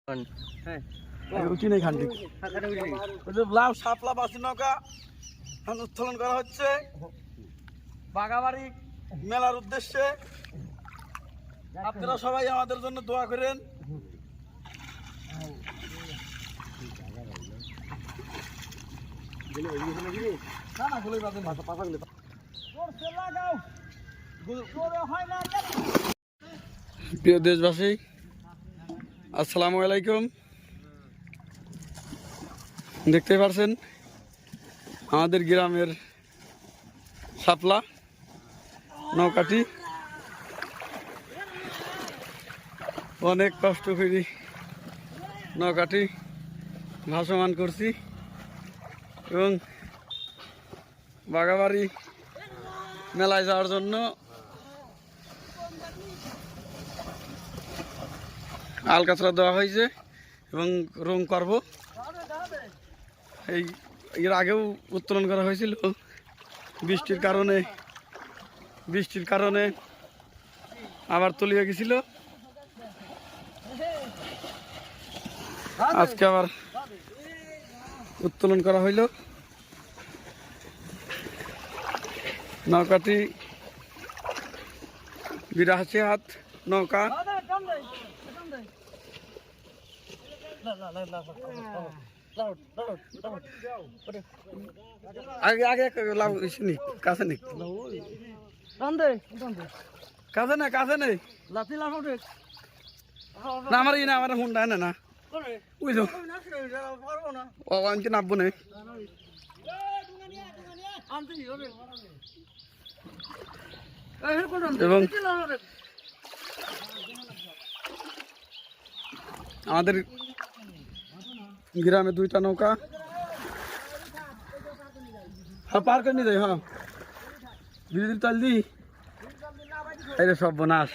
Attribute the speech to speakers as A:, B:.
A: হ্যাঁ
B: উঠি নেই খান্ডিক লাভ সাপলা বাসি নৌকা উত্তোলন করা হচ্ছে বাগাবাড়ি মেলার উদ্দেশ্যে। আপনারা সবাই আমাদের জন্য দোয়া করেন। প্রিয় দেশবাসী, আসসালামু আলাইকুম। দেখতে পাচ্ছেন আমাদের গ্রামের শাপলা নৌকাটি অনেক কষ্ট করে নৌকাটি ভাসমান করছি এবং বাগাবাড়ি মেলায় যাওয়ার জন্য আলকাতরা দেওয়া হয়েছে এবং রং করব। এর আগেও উত্তোলন করা হয়েছিল, বৃষ্টির কারণে আবার তলিয়ে গেছিল। আজকে আবার উত্তোলন করা হইল। নৌকাটি 82 হাত নৌকা। আগে আগে লাভ নি কাছে নেই, কাছে নেই না আমার না আমার হুন্ডা না না বুঝলো ও আমি নামবো না। এবং আমাদের গ্রামে 2টা নৌকা পার করে নিয়ে যাই। হ্যাঁ বিদ্যুৎ তাল দি এই সব বনাস।